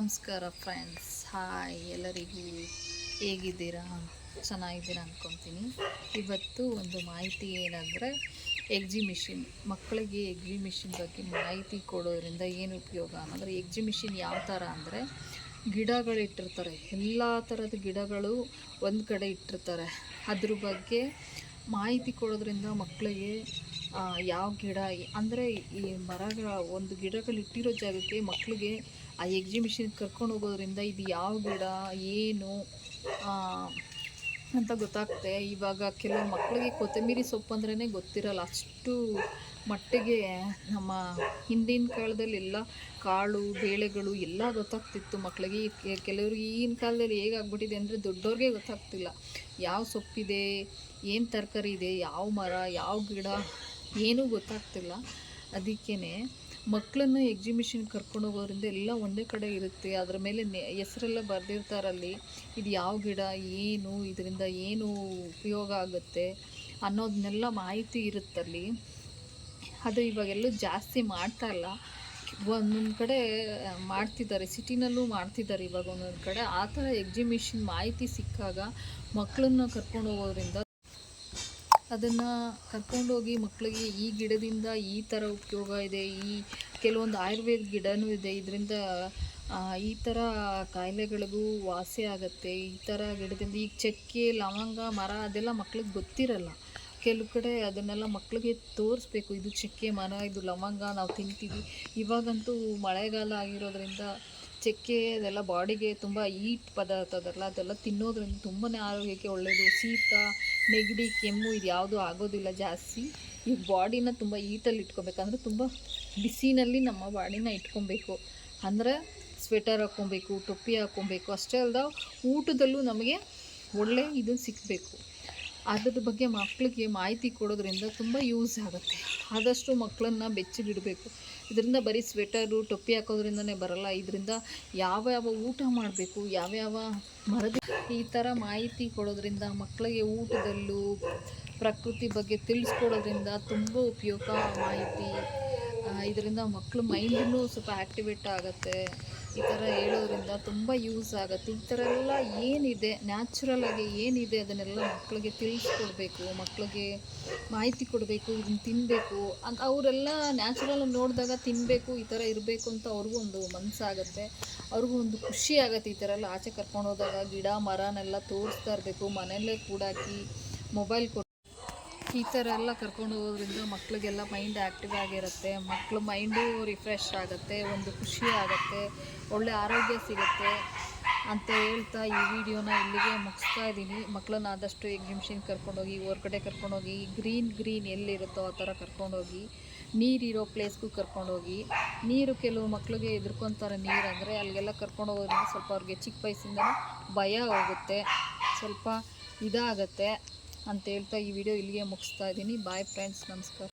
ನಮಸ್ಕಾರ friends, hi ಎಲ್ಲರಿಗೂ. ಹೇಗಿದ್ದೀರಾ? ಚೆನ್ನಾಗಿದ್ದೀರಾ ಅಂದ್ಕೊತೀನಿ. ಇವತ್ತು ಒಂದು ಮಾಹಿತಿ ಏನಂದರೆ, ಎಕ್ಸಿಮಿಷನ್ ಮಕ್ಕಳಿಗೆ ಎಕ್ಸಿಮಿಷನ್ ಬಗ್ಗೆ ಮಾಹಿತಿ ಕೊಡೋದ್ರಿಂದ ಏನು ಉಪಯೋಗ ಅನ್ನೋದ್ರೆ, ಎಕ್ಸಿಮಿಷನ್ ಯಾವ ಥರ ಅಂದರೆ, ಗಿಡಗಳಿಟ್ಟಿರ್ತಾರೆ, ಎಲ್ಲ ಥರದ ಗಿಡಗಳು ಒಂದು ಕಡೆ ಇಟ್ಟಿರ್ತಾರೆ. ಅದ್ರ ಬಗ್ಗೆ ಮಾಹಿತಿ ಕೊಡೋದ್ರಿಂದ ಮಕ್ಕಳಿಗೆ ಯಾವ ಗಿಡ ಅಂದರೆ, ಈ ಮರಗಳ ಒಂದು ಗಿಡಗಳಿಟ್ಟಿರೋ ಜಾಗಕ್ಕೆ ಮಕ್ಕಳಿಗೆ ಆ ಎಕ್ಸಿಬಿಷನ್ಗೆ ಕರ್ಕೊಂಡು ಹೋಗೋದ್ರಿಂದ ಇದು ಯಾವ ಗಿಡ ಏನು ಅಂತ ಗೊತ್ತಾಗುತ್ತೆ. ಇವಾಗ ಕೆಲವು ಮಕ್ಕಳಿಗೆ ಕೊತ್ತಂಬರಿ ಸೊಪ್ಪು ಅಂದ್ರೇ ಗೊತ್ತಿರಲ್ಲ, ಅಷ್ಟು ಮಟ್ಟಿಗೆ ನಮ್ಮ ಹಿಂದಿನ ಕಾಲದಲ್ಲಿ ಎಲ್ಲ ಕಾಳು ಬೇಳೆಗಳು ಎಲ್ಲ ಗೊತ್ತಾಗ್ತಿತ್ತು ಮಕ್ಕಳಿಗೆ. ಕೆಲವ್ರಿಗೆ ಈಗಿನ ಕಾಲದಲ್ಲಿ ಹೇಗಾಗ್ಬಿಟ್ಟಿದೆ ಅಂದರೆ, ದೊಡ್ಡವ್ರಿಗೆ ಗೊತ್ತಾಗ್ತಿಲ್ಲ ಯಾವ ಸೊಪ್ಪಿದೆ, ಏನು ತರಕಾರಿ ಇದೆ, ಯಾವ ಮರ, ಯಾವ ಗಿಡ ಏನೂ ಗೊತ್ತಾಗ್ತಿಲ್ಲ. ಅದಕ್ಕೇ ಮಕ್ಕಳನ್ನು ಎಕ್ಸಿಬಿಷನ್ ಕರ್ಕೊಂಡು ಹೋಗೋದ್ರಿಂದ ಎಲ್ಲ ಒಂದೇ ಕಡೆ ಇರುತ್ತೆ. ಅದರ ಮೇಲೆ ಹೆಸರೆಲ್ಲ ಬರೆದಿರ್ತಾರಲ್ಲಿ, ಇದು ಯಾವ ಗಿಡ, ಏನು ಇದರಿಂದ ಏನು ಉಪಯೋಗ ಆಗುತ್ತೆ ಅನ್ನೋದನ್ನೆಲ್ಲ ಮಾಹಿತಿ ಇರುತ್ತಲ್ಲಿ. ಅದು ಇವಾಗೆಲ್ಲೂ ಜಾಸ್ತಿ ಮಾಡ್ತಾಯಿಲ್ಲ, ಒಂದೊಂದು ಕಡೆ ಮಾಡ್ತಿದ್ದಾರೆ, ಸಿಟಿನಲ್ಲೂ ಮಾಡ್ತಿದ್ದಾರೆ ಇವಾಗ ಒಂದೊಂದು ಕಡೆ. ಆ ಥರ ಎಕ್ಸಿಬಿಷನ್ ಮಾಹಿತಿ ಸಿಕ್ಕಾಗ ಮಕ್ಕಳನ್ನ ಕರ್ಕೊಂಡು ಹೋಗೋದ್ರಿಂದ ಅದನ್ನು ಕರ್ಕೊಂಡೋಗಿ ಮಕ್ಕಳಿಗೆ ಈ ಗಿಡದಿಂದ ಈ ಥರ ಉಪಯೋಗ ಇದೆ, ಈ ಕೆಲವೊಂದು ಆಯುರ್ವೇದ ಗಿಡವೂ ಇದೆ, ಇದರಿಂದ ಈ ಥರ ಕಾಯಿಲೆಗಳಿಗೂ ವಾಸಿ ಆಗುತ್ತೆ, ಈ ಥರ ಗಿಡದಿಂದ. ಈಗ ಚಕ್ಕೆ, ಲವಂಗ ಮರ ಅದೆಲ್ಲ ಮಕ್ಳಿಗೆ ಗೊತ್ತಿರಲ್ಲ. ಕೆಲವು ಕಡೆ ಅದನ್ನೆಲ್ಲ ಮಕ್ಕಳಿಗೆ ತೋರಿಸ್ಬೇಕು, ಇದು ಚಕ್ಕೆ ಮರ, ಇದು ಲವಂಗ ನಾವು ತಿಂತೀವಿ. ಇವಾಗಂತೂ ಮಳೆಗಾಲ ಆಗಿರೋದ್ರಿಂದ ಚಕ್ಕೆ ಅದೆಲ್ಲ ಬಾಡಿಗೆ ತುಂಬ ಹೀಟ್ ಪದಾರ್ಥ ಅದಲ್ಲ, ಅದೆಲ್ಲ ತಿನ್ನೋದ್ರಿಂದ ತುಂಬಾ ಆರೋಗ್ಯಕ್ಕೆ ಒಳ್ಳೆಯದು. ಶೀತ, ನೆಗಡಿ, ಕೆಮ್ಮು ಇದು ಯಾವುದೂ ಆಗೋದಿಲ್ಲ ಜಾಸ್ತಿ. ಈ ಬಾಡಿನ ತುಂಬ ಹೀಟಲ್ಲಿ ಇಟ್ಕೊಬೇಕಂದ್ರೆ ತುಂಬ ಬಿಸಿನಲ್ಲಿ ನಮ್ಮ ಬಾಡಿನ ಇಟ್ಕೊಬೇಕು. ಅಂದರೆ ಸ್ವೆಟರ್ ಹಾಕ್ಕೊಬೇಕು, ಟೊಪ್ಪಿ ಹಾಕ್ಕೊಬೇಕು. ಅಷ್ಟೇ ಅಲ್ಲದೆ ಊಟದಲ್ಲೂ ನಮಗೆ ಒಳ್ಳೆ ಇದು ಸಿಗಬೇಕು. ಅದ್ರ ಬಗ್ಗೆ ಮಕ್ಕಳಿಗೆ ಮಾಹಿತಿ ಕೊಡೋದ್ರಿಂದ ತುಂಬ ಯೂಸ್ ಆಗುತ್ತೆ. ಆದಷ್ಟು ಮಕ್ಕಳನ್ನ ಬೆಚ್ಚಗಿಡಬೇಕು. ಇದರಿಂದ ಬರೀ ಸ್ವೆಟರು, ಟೊಪ್ಪಿ ಹಾಕೋದ್ರಿಂದನೇ ಬರಲ್ಲ. ಇದರಿಂದ ಯಾವ್ಯಾವ ಊಟ ಮಾಡಬೇಕು, ಯಾವ್ಯಾವ ಮರದ ಈ ಥರ ಮಾಹಿತಿ ಕೊಡೋದ್ರಿಂದ ಮಕ್ಕಳಿಗೆ ಊಟದಲ್ಲೂ ಪ್ರಕೃತಿ ಬಗ್ಗೆ ತಿಳಿಸ್ಕೊಡೋದ್ರಿಂದ ತುಂಬ ಉಪಯೋಗ ಮಾಹಿತಿ. ಇದರಿಂದ ಮಕ್ಕಳು ಮೈಂಡೂ ಸ್ವಲ್ಪ ಆ್ಯಕ್ಟಿವೇಟ್ ಆಗುತ್ತೆ. ಈ ಥರ ಹೇಳೋದ್ರಿಂದ ತುಂಬ ಯೂಸ್ ಆಗುತ್ತೆ. ಈ ಥರ ಎಲ್ಲ ಏನಿದೆ ನ್ಯಾಚುರಲಾಗಿ ಏನಿದೆ ಅದನ್ನೆಲ್ಲ ಮಕ್ಕಳಿಗೆ ತಿಳಿಸ್ಕೊಡ್ಬೇಕು, ಮಕ್ಕಳಿಗೆ ಮಾಹಿತಿ ಕೊಡಬೇಕು. ಇದನ್ನು ತಿನ್ನಬೇಕು ಅಂತ ಅವರೆಲ್ಲ ನ್ಯಾಚುರಲಾಗಿ ನೋಡಿದಾಗ ತಿನ್ನಬೇಕು, ಈ ಥರ ಇರಬೇಕು ಅಂತ ಅವ್ರಿಗೂ ಒಂದು ಮನಸ್ಸಾಗುತ್ತೆ, ಅವ್ರಿಗೂ ಒಂದು ಖುಷಿ ಆಗುತ್ತೆ. ಈ ಥರ ಎಲ್ಲ ಆಚೆ ಕರ್ಕೊಂಡು ಹೋದಾಗ ಗಿಡ ಮರನೆಲ್ಲ ತೋರಿಸ್ತಾ ಇರಬೇಕು, ಮನೆಯಲ್ಲೇ ಕೂಡಾಕಿ ಮೊಬೈಲ್ ಕೊಟ್ಟು ಈ ಥರ ಎಲ್ಲ ಕರ್ಕೊಂಡು ಹೋಗೋದ್ರಿಂದ ಮಕ್ಕಳಿಗೆಲ್ಲ ಮೈಂಡ್ ಆ್ಯಕ್ಟಿವ್ ಆಗಿರುತ್ತೆ, ಮಕ್ಕಳು ಮೈಂಡು ರಿಫ್ರೆಶ್ ಆಗುತ್ತೆ, ಒಂದು ಖುಷಿ ಆಗುತ್ತೆ, ಒಳ್ಳೆ ಆರೋಗ್ಯ ಸಿಗುತ್ತೆ ಅಂತ ಹೇಳ್ತಾ ಈ ವಿಡಿಯೋನ ಇಲ್ಲಿಗೆ ಮುಗಿಸ್ತಾ ಇದ್ದೀನಿ. ಮಕ್ಕಳನ್ನ ಆದಷ್ಟು ಎಕ್ಸಿಬಿಷನ್ ಕರ್ಕೊಂಡೋಗಿ, ಹೊರಗಡೆ ಕರ್ಕೊಂಡೋಗಿ, ಗ್ರೀನ್ ಎಲ್ಲಿರುತ್ತೋ ಆ ಥರ ಕರ್ಕೊಂಡೋಗಿ, ನೀರಿರೋ ಪ್ಲೇಸ್ಗೂ ಕರ್ಕೊಂಡೋಗಿ. ನೀರು ಕೆಲವು ಮಕ್ಕಳಿಗೆ ಎದುರ್ಕೊತಾರೆ, ನೀರು ಅಂದರೆ ಅಲ್ಲಿಗೆಲ್ಲ ಕರ್ಕೊಂಡು ಹೋಗೋದ್ರಿಂದ ಸ್ವಲ್ಪ ಅವ್ರಿಗೆ ಚಿಕ್ಕ ವಯಸ್ಸಿಂದಲೂ ಭಯ ಹೋಗುತ್ತೆ, ಸ್ವಲ್ಪ ಇದಾಗತ್ತೆ ಅಂತ ಹೇಳ್ತಾ ಈ ವಿಡಿಯೋ ಇಲ್ಲಿಗೆ ಮುಗಿಸ್ತಾ ಇದ್ದೀನಿ. ಬಾಯ್ ಫ್ರೆಂಡ್ಸ್, ನಮಸ್ಕಾರ.